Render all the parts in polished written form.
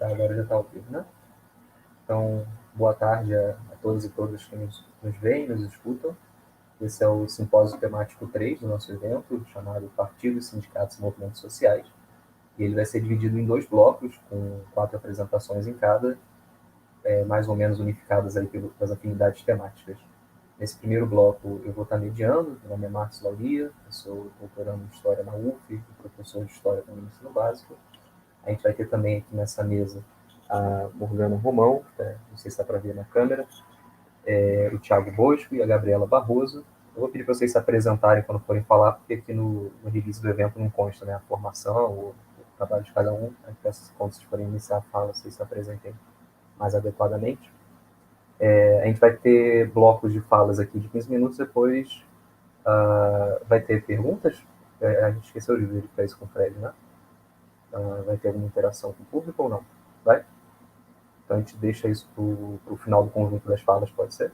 Tá, agora já está ao vivo, né? Então, boa tarde a todos e todas que nos veem, nos escutam. Esse é o simpósio temático 3 do nosso evento, chamado Partidos, Sindicatos e Movimentos Sociais. E ele vai ser dividido em 2 blocos, com 4 apresentações em cada, mais ou menos unificadas aí pelas afinidades temáticas. Nesse primeiro bloco, eu vou estar mediando. Meu nome é Marcos Lauria, eu sou doutorando em História na UF, professor de História também no ensino básico. A gente vai ter também aqui nessa mesa a Morgana Romão, não sei se dá para ver na câmera, o Thiago Bosco e a Gabriela Barroso. Eu vou pedir para vocês se apresentarem quando forem falar, porque aqui no release do evento não consta, né, a formação, o trabalho de cada um. Aí peço que quando vocês forem iniciar a fala, vocês se apresentem mais adequadamente. A gente vai ter blocos de falas aqui de 15 minutos, depois vai ter perguntas. A gente esqueceu de verificar isso com o Fred, né? Vai ter alguma interação com o público ou não? Vai? Então a gente deixa isso para o final do conjunto das falas, pode ser?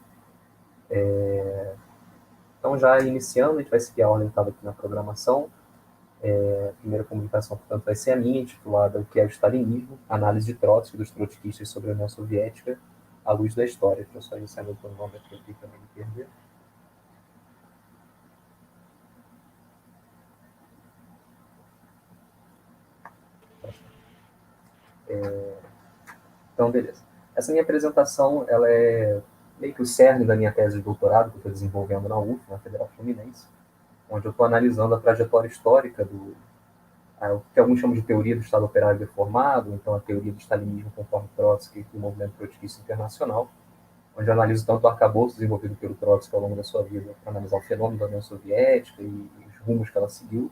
Então, já iniciando, a gente vai seguir a ordem que estava aqui na programação. A primeira comunicação, portanto, vai ser a minha, intitulada O que é o Stalinismo? Análise de Trotsky e dos trotskistas sobre a União Soviética à luz da história. Deixa eu só iniciar meu cronômetro aqui para não me perder. Então, beleza. Essa minha apresentação, ela é meio que o cerne da minha tese de doutorado que eu estou desenvolvendo na UF, na Federal Fluminense, onde eu estou analisando a trajetória histórica o que alguns chamam de teoria do Estado Operário Deformado, então a teoria do stalinismo conforme Trotsky e o movimento trotskista internacional, onde eu analiso tanto o arcabouço desenvolvido pelo Trotsky ao longo da sua vida para analisar o fenômeno da União Soviética e os rumos que ela seguiu,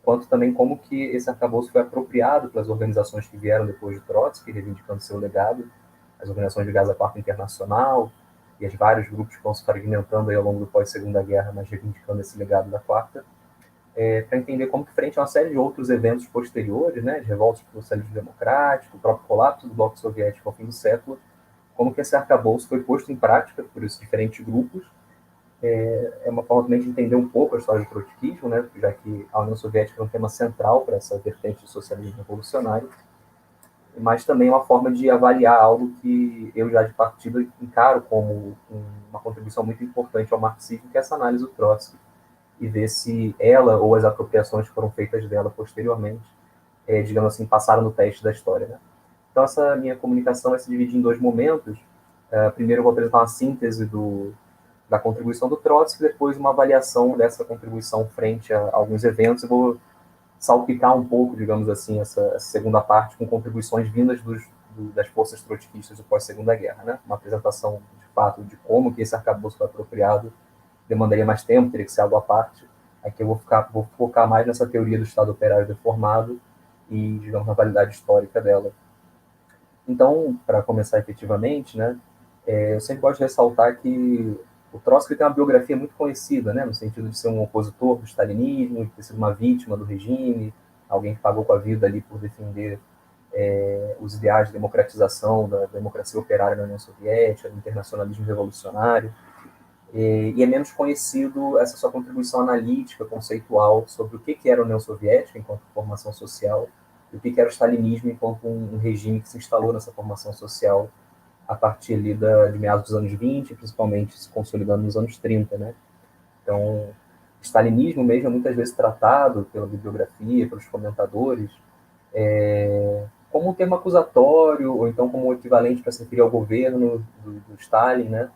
quanto também como que esse arcabouço foi apropriado pelas organizações que vieram depois de Trotsky, reivindicando seu legado, as organizações ligadas à Quarta Internacional e os vários grupos que vão se fragmentando aí ao longo do pós-Segunda Guerra, mas reivindicando esse legado da Quarta, para entender como que, frente a uma série de outros eventos posteriores, né, de revoltas pelo socialismo democrático, o próprio colapso do bloco soviético ao fim do século, como que esse arcabouço foi posto em prática por esses diferentes grupos. É uma forma também de entender um pouco a história do trotskismo, né, já que a União Soviética é um tema central para essa vertente do socialismo revolucionário, mas também uma forma de avaliar algo que eu já de partida encaro como uma contribuição muito importante ao marxismo, que é essa análise do Trotsky, e ver se ela ou as apropriações que foram feitas dela posteriormente, digamos assim, passaram no teste da história, né? Então, essa minha comunicação vai se dividir em 2 momentos. Primeiro, eu vou apresentar uma síntese da contribuição do Trotsky, depois uma avaliação dessa contribuição frente a alguns eventos. Eu vou salpicar um pouco, digamos assim, essa segunda parte com contribuições vindas das forças trotskistas do pós-Segunda Guerra, né? Uma apresentação, de fato, de como que esse arcabouço foi apropriado demandaria mais tempo, teria que ser algo à parte. Aqui eu vou focar mais nessa teoria do Estado Operário Deformado e, digamos, na validade histórica dela. Então, para começar efetivamente, né, eu sempre gosto de ressaltar que o Trotsky tem uma biografia muito conhecida, né, no sentido de ser um opositor do stalinismo, de ter sido uma vítima do regime, alguém que pagou com a vida ali por defender os ideais de democratização da democracia operária na União Soviética, do internacionalismo revolucionário. E é menos conhecido essa sua contribuição analítica, conceitual, sobre o que era a União Soviética enquanto formação social e o que era o stalinismo enquanto um regime que se instalou nessa formação social a partir ali de meados dos anos 20, principalmente se consolidando nos anos 30, né? Então, stalinismo mesmo é muitas vezes tratado pela bibliografia, pelos comentadores, como um termo acusatório, ou então como um equivalente para se referir ao governo do Stalin, né?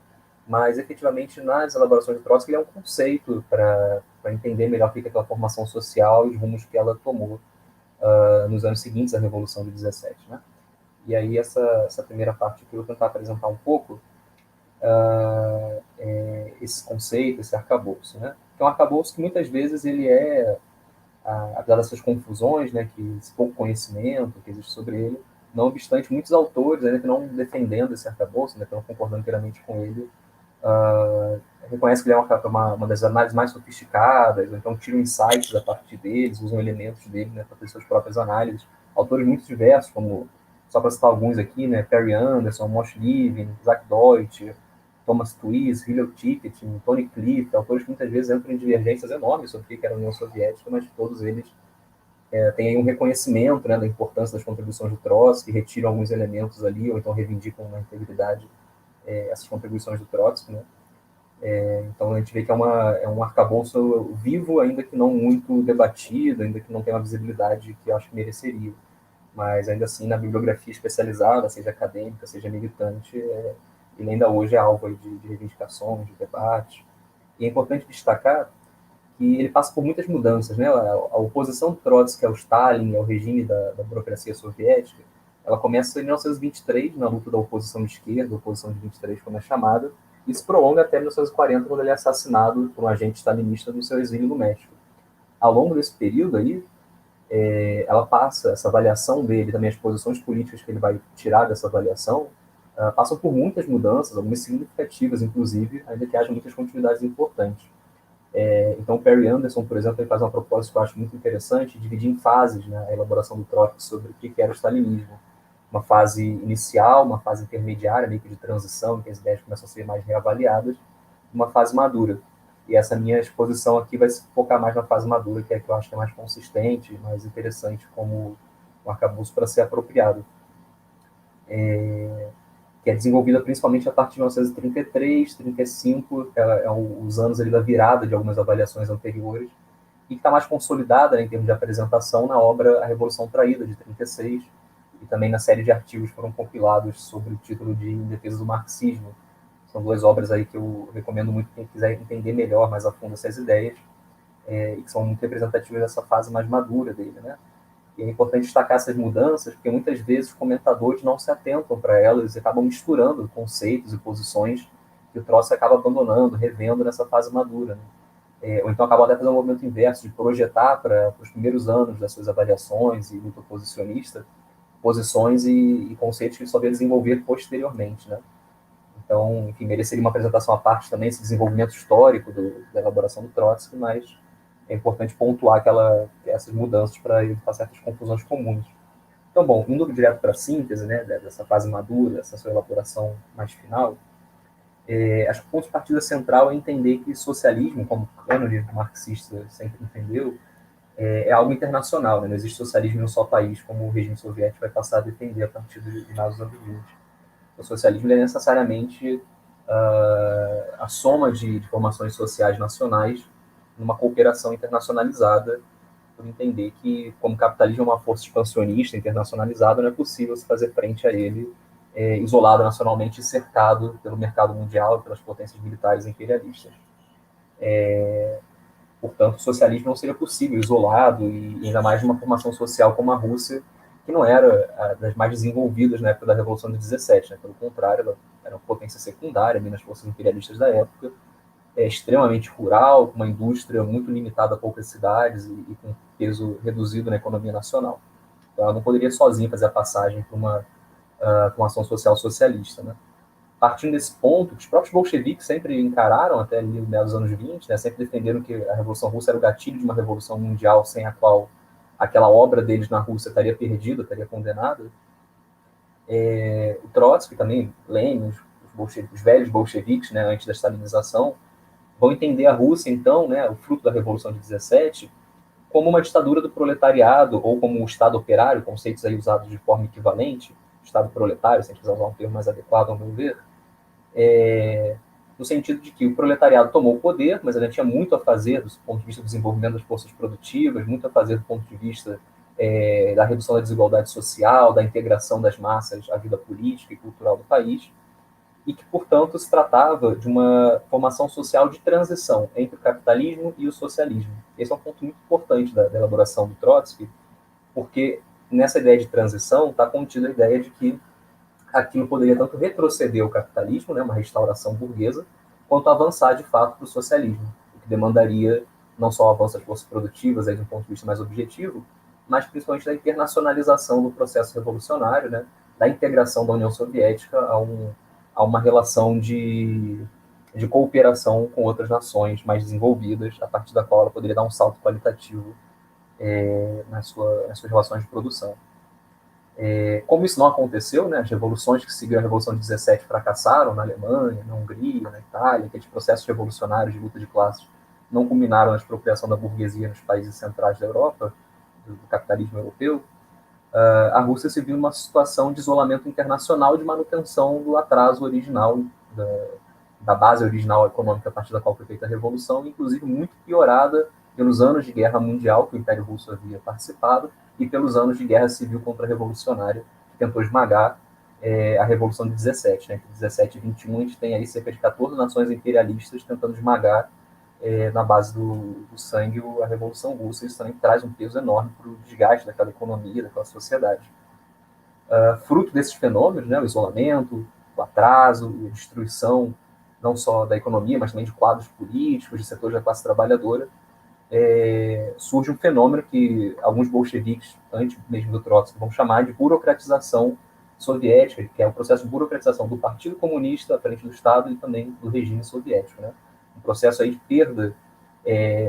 Mas, efetivamente, nas elaborações do Trotsky, ele é um conceito para entender melhor o que é aquela formação social e os rumos que ela tomou nos anos seguintes à Revolução de 17. Né? E aí, essa primeira parte aqui, eu vou tentar apresentar um pouco esse conceito, esse arcabouço. Né? Que é um arcabouço que, muitas vezes, ele apesar dessas confusões, né, que esse pouco conhecimento que existe sobre ele, não obstante, muitos autores, ainda que não defendendo esse arcabouço, ainda que não concordando inteiramente com ele, reconhece que ele é uma das análises mais sofisticadas, ou então tiram insights a partir deles, usam elementos dele, né, para ter suas próprias análises. Autores muito diversos, como, só para citar alguns aqui, né, Perry Anderson, Moshe Levin, Isaac Deutsch, Thomas Twiss, Hillel Ticket, Tony Cliff, autores que muitas vezes entram em divergências enormes sobre o que era a União Soviética, mas todos eles Tem aí um reconhecimento, né, da importância das contribuições do Trotsky, retiram alguns elementos ali, ou então reivindicam na integridade essas contribuições do Trotsky, né? Então a gente vê que é um arcabouço vivo, ainda que não muito debatido, ainda que não tenha uma visibilidade que eu acho que mereceria. Mas ainda assim, na bibliografia especializada, seja acadêmica, seja militante, ele ainda hoje é alvo de reivindicações, de debate. E é importante destacar que ele passa por muitas mudanças, né? A oposição Trotsky ao Stalin, ao regime da burocracia soviética, ela começa em 1923, na luta da oposição de esquerda, a oposição de 23, como é chamada, e se prolonga até 1940, quando ele é assassinado por um agente stalinista no seu exílio no México. Ao longo desse período aí, ela passa, essa avaliação dele, também as posições políticas que ele vai tirar dessa avaliação, passam por muitas mudanças, algumas significativas, inclusive, ainda que haja muitas continuidades importantes. Então, o Perry Anderson, por exemplo, ele faz uma proposta que eu acho muito interessante, dividir em fases, né, a elaboração do Trotsky sobre o que era o stalinismo. Uma fase inicial, uma fase intermediária, meio que de transição, em que as ideias começam a ser mais reavaliadas, uma fase madura. E essa minha exposição aqui vai se focar mais na fase madura, que é que eu acho que é mais consistente, mais interessante como um arcabouço para ser apropriado. Que é desenvolvida principalmente a partir de 1933, 35, os anos ali da virada de algumas avaliações anteriores, e que está mais consolidada, né, em termos de apresentação na obra A Revolução Traída, de 36, e também na série de artigos que foram compilados sobre o título de Em Defesa do Marxismo. São duas obras aí que eu recomendo muito quem quiser entender melhor, mais a fundo essas ideias, e que são muito representativas dessa fase mais madura dele, né? E é importante destacar essas mudanças, porque muitas vezes os comentadores não se atentam para elas e acabam misturando conceitos e posições que o Trotsky acaba abandonando, revendo nessa fase madura, né? Ou então acaba até fazendo um movimento inverso, de projetar para os primeiros anos das suas avaliações e luta posicionista, posições e conceitos que ele só veio desenvolver posteriormente, né? Então, enfim, mereceria uma apresentação à parte também, esse desenvolvimento histórico da elaboração do Trotsky, mas é importante pontuar essas mudanças para evitar certas confusões comuns. Então, bom, indo direto para a síntese, né, dessa fase madura, dessa sua elaboração mais final, acho que o ponto de partida central é entender que socialismo, como o cânone marxista sempre entendeu, algo internacional, né? Não existe socialismo em um só país, como o regime soviético vai passar a defender a partir de meados dos anos 20. O socialismo é necessariamente a soma de formações sociais nacionais numa cooperação internacionalizada, por entender que, como o capitalismo é uma força expansionista, internacionalizada, não é possível se fazer frente a ele isolado nacionalmente e cercado pelo mercado mundial e pelas potências militares imperialistas. Portanto, o socialismo não seria possível isolado, e ainda mais numa formação social como a Rússia, que não era das mais desenvolvidas na época da Revolução de 17, né? Pelo contrário, ela era uma potência secundária ali nas forças imperialistas da época, extremamente rural, com uma indústria muito limitada a poucas cidades e com peso reduzido na economia nacional. Então, ela não poderia sozinha fazer a passagem para uma ação social socialista, né? Partindo desse ponto, os próprios bolcheviques sempre encararam, até ali no dos anos 20, né, sempre defenderam que a Revolução Russa era o gatilho de uma revolução mundial sem a qual aquela obra deles na Rússia estaria perdida, estaria condenada. O Trotsky também, Lenin, os velhos bolcheviques, né, antes da stalinização, vão entender a Rússia, então, né, o fruto da Revolução de 17, como uma ditadura do proletariado, ou como um Estado operário, conceitos aí usados de forma equivalente, Estado proletário, se a gente quiser usar um termo mais adequado, ao meu ver, no sentido de que o proletariado tomou o poder, mas ainda tinha muito a fazer do ponto de vista do desenvolvimento das forças produtivas, muito a fazer do ponto de vista da redução da desigualdade social, da integração das massas à vida política e cultural do país, e que, portanto, se tratava de uma formação social de transição entre o capitalismo e o socialismo. Esse é um ponto muito importante da elaboração do Trotsky, porque nessa ideia de transição está contida a ideia de que aquilo poderia tanto retroceder o capitalismo, né, uma restauração burguesa, quanto avançar de fato para o socialismo, o que demandaria não só o avanço das forças produtivas, aí, de um ponto de vista mais objetivo, mas principalmente da internacionalização do processo revolucionário, né, da integração da União Soviética a uma relação de cooperação com outras nações mais desenvolvidas, a partir da qual ela poderia dar um salto qualitativo nas suas relações de produção. Como isso não aconteceu, né, as revoluções que seguiram a Revolução de 17 fracassaram na Alemanha, na Hungria, na Itália, aqueles processos revolucionários de luta de classes não culminaram na expropriação da burguesia nos países centrais da Europa, do capitalismo europeu, a Rússia se viu numa situação de isolamento internacional de manutenção do atraso original, da base original econômica a partir da qual foi feita a Revolução, inclusive muito piorada pelos anos de guerra mundial que o Império Russo havia participado e pelos anos de guerra civil contra-revolucionária que tentou esmagar a Revolução de 17. Né? Entre 17 e 21 a gente tem aí cerca de 14 nações imperialistas tentando esmagar na base do sangue a Revolução Russa. Isso também traz um peso enorme para o desgaste daquela economia, daquela sociedade. Fruto desses fenômenos, né, o isolamento, o atraso, a destruição não só da economia, mas também de quadros políticos, de setores da classe trabalhadora, surge um fenômeno que alguns bolcheviques, antes mesmo do Trotsky, vão chamar de burocratização soviética, que é o processo de burocratização do Partido Comunista à frente do Estado e também do regime soviético. Né? Um processo aí de perda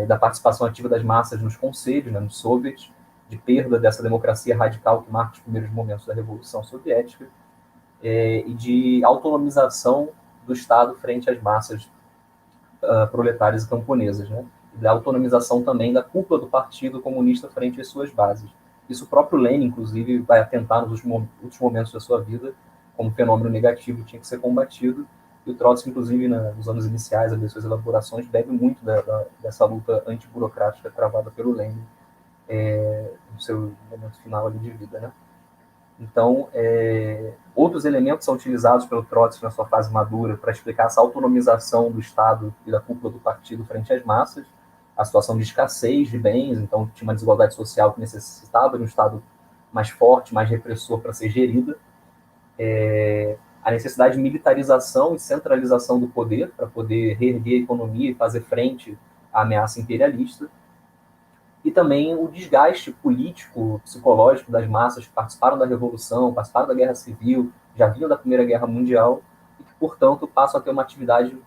da participação ativa das massas nos conselhos, né, nos soviets, de perda dessa democracia radical que marca os primeiros momentos da Revolução Soviética, e de autonomização do Estado frente às massas proletárias e camponesas, né? E da autonomização também da cúpula do Partido Comunista frente às suas bases. Isso o próprio Lenin, inclusive, vai atentar nos últimos momentos da sua vida como fenômeno negativo que tinha que ser combatido. E o Trotsky, inclusive, nos anos iniciais das suas elaborações, bebe muito dessa luta antiburocrática travada pelo Lenin no seu momento final ali de vida, né? Então, outros elementos são utilizados pelo Trotsky na sua fase madura para explicar essa autonomização do Estado e da cúpula do partido frente às massas, a situação de escassez de bens, então tinha uma desigualdade social que necessitava de um Estado mais forte, mais repressor para ser gerida, a necessidade de militarização e centralização do poder para poder reerguer a economia e fazer frente à ameaça imperialista, e também o desgaste político, psicológico das massas que participaram da Revolução, participaram da Guerra Civil, já vinham da Primeira Guerra Mundial, e que, portanto, passam a ter uma atividade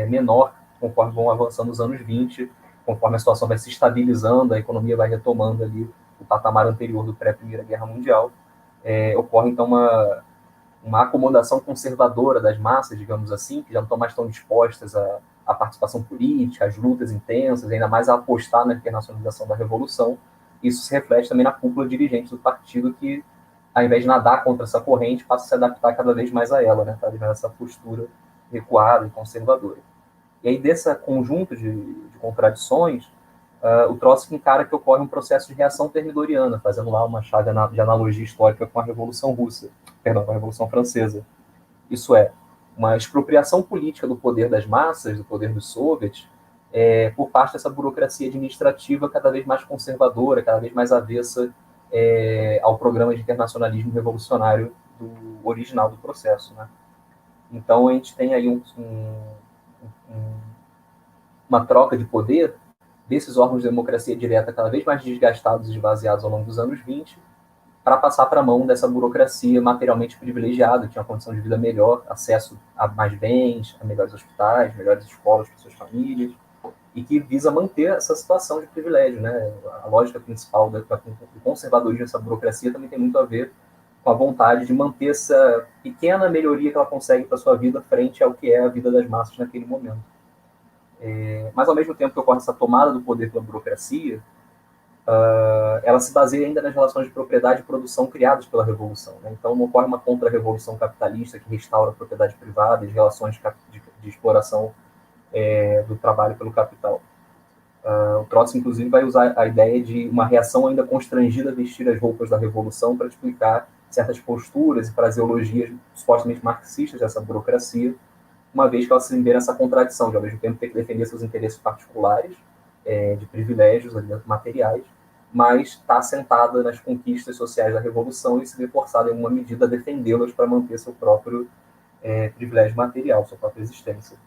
menor conforme vão avançando os anos 20, conforme a situação vai se estabilizando, a economia vai retomando ali o patamar anterior do pré-Primeira Guerra Mundial. Ocorre, então, uma acomodação conservadora das massas, digamos assim, que já não estão mais tão dispostas à participação política, às lutas intensas, ainda mais a apostar na internacionalização da Revolução. Isso se reflete também na cúpula dirigente do partido, que, ao invés de nadar contra essa corrente, passa a se adaptar cada vez mais a ela, né? Cada vez mais essa postura recuada e conservadora. E aí, desse conjunto de contradições, o Trotsky encara que ocorre um processo de reação termidoriana, fazendo lá uma chave de analogia histórica com a Revolução Russa, perdão, com a Revolução Francesa. Isso é, uma expropriação política do poder das massas, do poder dos soviets, por parte dessa burocracia administrativa cada vez mais conservadora, cada vez mais avessa ao programa de internacionalismo revolucionário do original do processo. Né? Então, a gente tem aí uma troca de poder desses órgãos de democracia direta cada vez mais desgastados e esvaziados ao longo dos anos 20, para passar para a mão dessa burocracia materialmente privilegiada, que tinha uma condição de vida melhor, acesso a mais bens, a melhores hospitais, melhores escolas para suas famílias, e que visa manter essa situação de privilégio. Né? A lógica principal do conservadorismo dessa burocracia também tem muito a ver com a vontade de manter essa pequena melhoria que ela consegue para a sua vida frente ao que é a vida das massas naquele momento. Mas, ao mesmo tempo que ocorre essa tomada do poder pela burocracia, ela se baseia ainda nas relações de propriedade e produção criadas pela Revolução. Né? Então, não ocorre uma contra-revolução capitalista que restaura a propriedade privada e as relações de exploração do trabalho pelo capital. O Trotsky, inclusive, vai usar a ideia de uma reação ainda constrangida a vestir as roupas da Revolução para explicar certas posturas e fraseologias supostamente marxistas dessa burocracia, uma vez que ela se vê nessa contradição, de ao mesmo tempo ter que defender seus interesses particulares, de privilégios materiais, mas está assentada nas conquistas sociais da Revolução e se vê forçada, em uma medida, a defendê-las para manter seu próprio privilégio material, sua própria existência.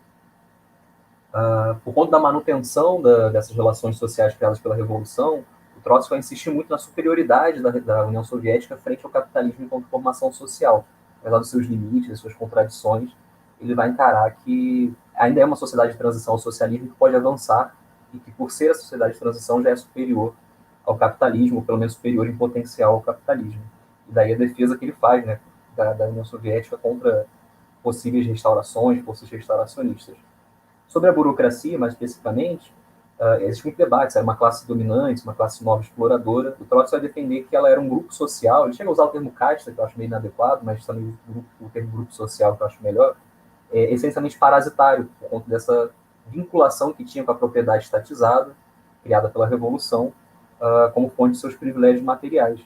Por conta da manutenção dessas relações sociais criadas pela Revolução, o Trotsky vai insistir muito na superioridade da União Soviética frente ao capitalismo enquanto formação social. Apesar dos seus limites, das suas contradições, ele vai encarar que ainda é uma sociedade de transição ao socialismo que pode avançar e que, por ser a sociedade de transição, já é superior ao capitalismo, ou pelo menos superior em potencial ao capitalismo. E daí a defesa que ele faz, né, da União Soviética contra possíveis restaurações, forças restauracionistas. Sobre a burocracia, mais especificamente, existe muito debate se era uma classe dominante, uma classe nova exploradora. O Trotsky vai defender que ela era um grupo social. Ele chega a usar o termo casta, que eu acho meio inadequado, mas também o termo grupo social, que eu acho melhor, essencialmente parasitário, por conta dessa vinculação que tinha com a propriedade estatizada, criada pela Revolução, como fonte de seus privilégios materiais.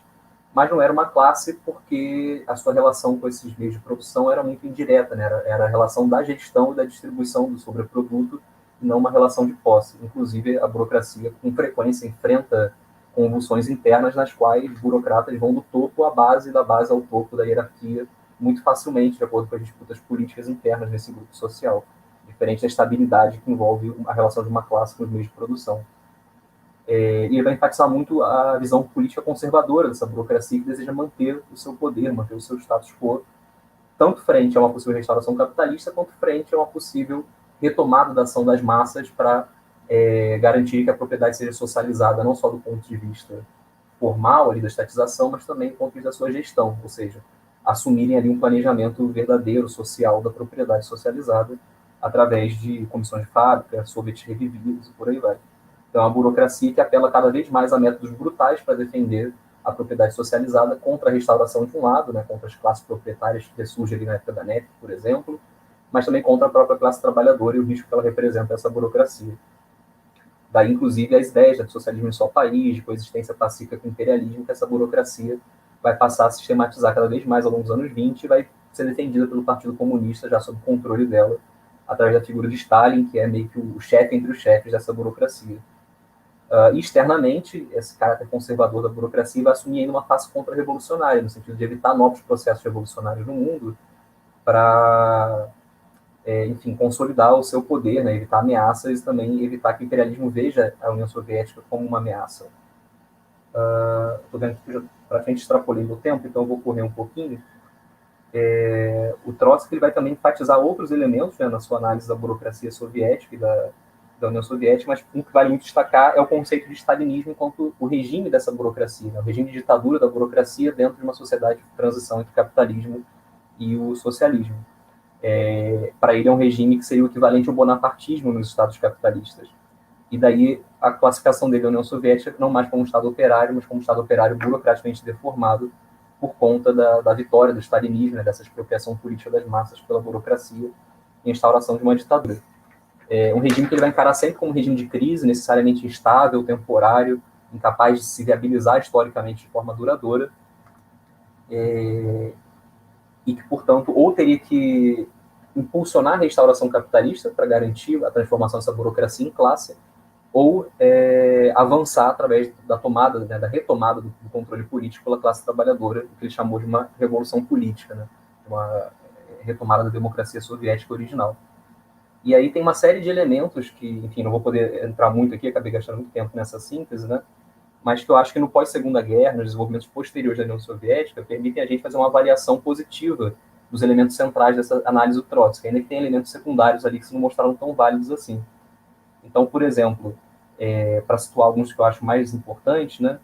Mas não era uma classe porque a sua relação com esses meios de produção era muito indireta, né? Era a relação da gestão e da distribuição do sobreproduto, e não uma relação de posse. Inclusive, a burocracia, com frequência, enfrenta convulsões internas nas quais burocratas vão do topo à base, da base ao topo da hierarquia, muito facilmente, de acordo com as disputas políticas internas nesse grupo social, diferente da estabilidade que envolve a relação de uma classe com os meios de produção. E ele vai enfatizar muito a visão política conservadora dessa burocracia que deseja manter o seu poder, manter o seu status quo, tanto frente a uma possível restauração capitalista, quanto frente a uma possível retomada da ação das massas para garantir que a propriedade seja socializada, não só do ponto de vista formal ali da estatização, mas também do ponto de vista da sua gestão, ou seja, assumirem ali um planejamento verdadeiro, social, da propriedade socializada, através de comissões de fábrica, soviets revividos e por aí vai. Então, a burocracia que apela cada vez mais a métodos brutais para defender a propriedade socializada contra a restauração de um lado, né, contra as classes proprietárias que ressurgem ali na época da NEP, por exemplo, mas também contra a própria classe trabalhadora e o risco que ela representa, essa burocracia. Daí, inclusive, as ideias de socialismo em só país, de coexistência pacífica com o imperialismo, que essa burocracia vai passar a sistematizar cada vez mais ao longo dos anos 20 e vai ser defendida pelo Partido Comunista, já sob controle dela, através da figura de Stalin, que é meio que o chefe entre os chefes dessa burocracia. E externamente, esse caráter conservador da burocracia vai assumir ainda uma face contra-revolucionária, no sentido de evitar novos processos revolucionários no mundo para, enfim, consolidar o seu poder, né, evitar ameaças e também evitar que o imperialismo veja a União Soviética como uma ameaça. Estou vendo que eu já praticamente extrapolei meu tempo, então eu vou correr um pouquinho. O Trotsky ele vai também enfatizar outros elementos, né, na sua análise da burocracia soviética e da União Soviética, mas um que vale muito destacar é o conceito de stalinismo enquanto o regime dessa burocracia, né, o regime de ditadura da burocracia dentro de uma sociedade de transição entre o capitalismo e o socialismo. Para ele é um regime que seria o equivalente ao bonapartismo nos estados capitalistas. E daí a classificação dele da União Soviética não mais como um estado operário, mas como um estado operário burocraticamente deformado por conta da vitória do stalinismo, né, dessa expropriação política das massas pela burocracia e instauração de uma ditadura. Um regime que ele vai encarar sempre como um regime de crise, necessariamente instável, temporário, incapaz de se viabilizar historicamente de forma duradoura, e que, portanto, ou teria que impulsionar a restauração capitalista para garantir a transformação dessa burocracia em classe, ou avançar através da tomada, né, da retomada do controle político pela classe trabalhadora, o que ele chamou de uma revolução política, né, uma retomada da democracia soviética original. E aí tem uma série de elementos que, enfim, não vou poder entrar muito aqui, acabei gastando muito tempo nessa síntese, né? Mas que eu acho que no pós-Segunda Guerra, nos desenvolvimentos posteriores da União Soviética, permitem a gente fazer uma avaliação positiva dos elementos centrais dessa análise do Trotsky, ainda que tem elementos secundários ali que se não mostraram tão válidos assim. Então, por exemplo, para situar alguns que eu acho mais importantes, né?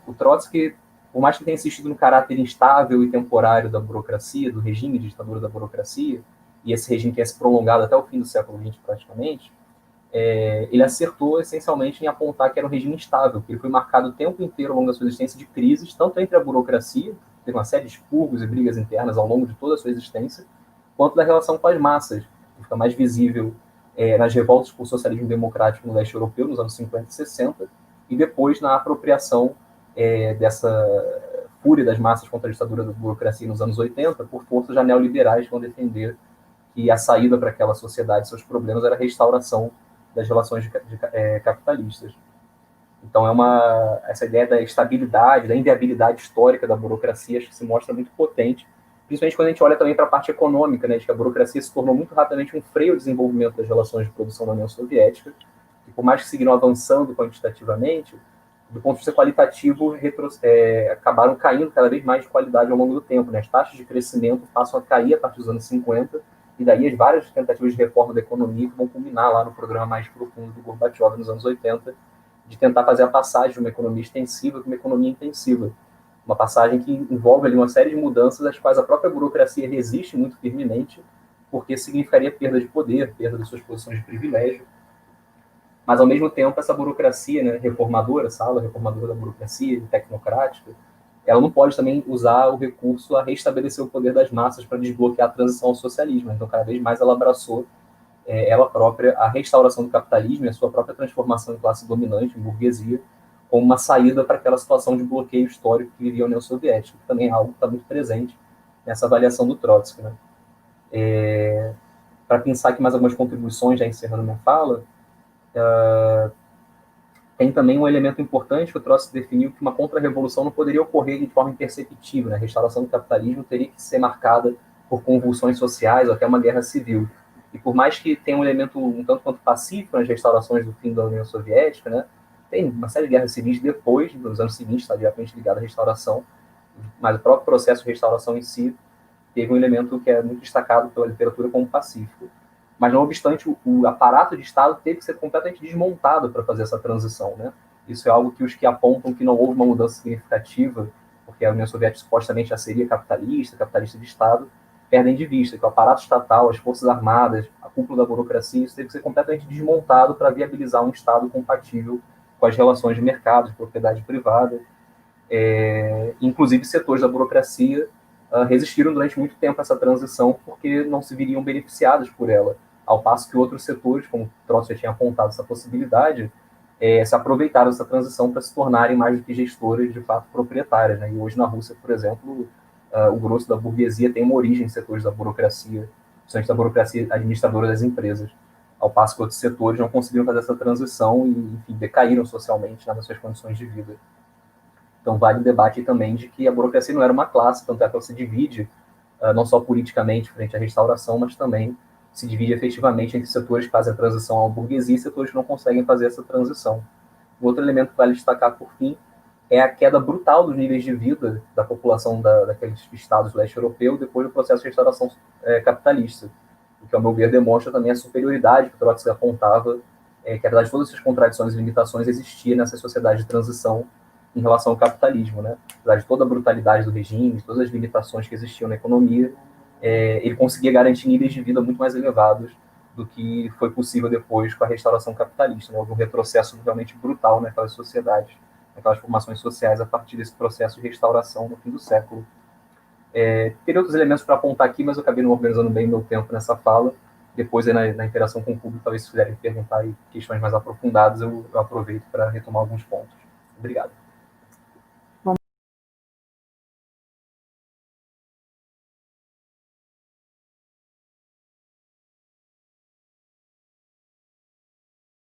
O Trotsky, por mais que tenha insistido no caráter instável e temporário da burocracia, do regime de ditadura da burocracia, e esse regime que é se prolongado até o fim do século XX praticamente, ele acertou essencialmente em apontar que era um regime instável, que ele foi marcado o tempo inteiro ao longo da sua existência de crises, tanto entre a burocracia, teve uma série de expurgos e brigas internas ao longo de toda a sua existência, quanto da relação com as massas, que fica mais visível nas revoltas por socialismo democrático no leste europeu, nos anos 50 e 60, e depois na apropriação dessa fúria das massas contra a ditadura da burocracia nos anos 80, por forças já neoliberais que vão defender que a saída para aquela sociedade, seus problemas, era a restauração das relações capitalistas. Então, essa ideia da estabilidade, da inviabilidade histórica da burocracia, acho que se mostra muito potente, principalmente quando a gente olha também para a parte econômica, né, de que a burocracia se tornou muito rapidamente um freio ao desenvolvimento das relações de produção da União Soviética, e por mais que seguiram avançando quantitativamente, do ponto de vista qualitativo, acabaram caindo cada vez mais de qualidade ao longo do tempo. Né? As taxas de crescimento passam a cair a partir dos anos 50, e daí as várias tentativas de reforma da economia que vão culminar lá no programa mais profundo do Gorbachev nos anos 80, de tentar fazer a passagem de uma economia extensiva para uma economia intensiva. Uma passagem que envolve ali uma série de mudanças, às quais a própria burocracia resiste muito firmemente, porque significaria perda de poder, perda de suas posições de privilégio. Mas, ao mesmo tempo, essa burocracia, né, reformadora, essa ala reformadora da burocracia, tecnocrática, ela não pode também usar o recurso a restabelecer o poder das massas para desbloquear a transição ao socialismo. Então, cada vez mais ela abraçou, ela própria, a restauração do capitalismo e a sua própria transformação em classe dominante, em burguesia, como uma saída para aquela situação de bloqueio histórico que vivia a União Soviética, que também é algo que está muito presente nessa avaliação do Trotsky. Né? Para pensar aqui mais algumas contribuições, já encerrando minha fala, tem também um elemento importante que o Trotsky definiu, que uma contra-revolução não poderia ocorrer de forma imperceptível. Né? A restauração do capitalismo teria que ser marcada por convulsões sociais ou até uma guerra civil. E por mais que tenha um elemento um tanto quanto pacífico nas restaurações do fim da União Soviética, né? Tem uma série de guerras civis depois, nos anos seguintes, está diretamente ligado à restauração, mas o próprio processo de restauração em si teve um elemento que é muito destacado pela literatura como pacífico. Mas, não obstante, o aparato de Estado teve que ser completamente desmontado para fazer essa transição. Né? Isso é algo que os que apontam que não houve uma mudança significativa, porque a União Soviética supostamente já seria capitalista de Estado, perdem de vista que o aparato estatal, as forças armadas, a cúpula da burocracia, isso teve que ser completamente desmontado para viabilizar um Estado compatível com as relações de mercado, de propriedade privada. Inclusive, setores da burocracia resistiram durante muito tempo a essa transição porque não se viriam beneficiados por ela, ao passo que outros setores, como o Trotsky já tinha apontado essa possibilidade, se aproveitaram dessa transição para se tornarem mais do que gestoras, de fato, proprietárias. Né? E hoje, na Rússia, por exemplo, o grosso da burguesia tem uma origem em setores da burocracia, principalmente da burocracia administradora das empresas, ao passo que outros setores não conseguiram fazer essa transição e, enfim, decaíram socialmente nas suas condições de vida. Então, vale o debate também de que a burocracia não era uma classe, tanto é que ela se divide, não só politicamente frente à restauração, mas também se divide efetivamente entre setores que fazem a transição à burguesia e setores que não conseguem fazer essa transição. O outro elemento que vale destacar, por fim, é a queda brutal dos níveis de vida da população daqueles estados do leste europeu depois do processo de restauração capitalista, o que, ao meu ver, demonstra também a superioridade que o Trotsky apontava, que, apesar de todas essas contradições e limitações, existia nessa sociedade de transição em relação ao capitalismo. Né? Apesar de toda a brutalidade do regime, de todas as limitações que existiam na economia, ele conseguia garantir níveis de vida muito mais elevados do que foi possível depois com a restauração capitalista. Né? Houve um retrocesso realmente brutal naquelas sociedades, naquelas formações sociais a partir desse processo de restauração no fim do século. Teria outros elementos para apontar aqui, mas eu acabei não organizando bem meu tempo nessa fala. Depois, na interação com o público, talvez se quiserem perguntar questões mais aprofundadas, eu aproveito para retomar alguns pontos. Obrigado.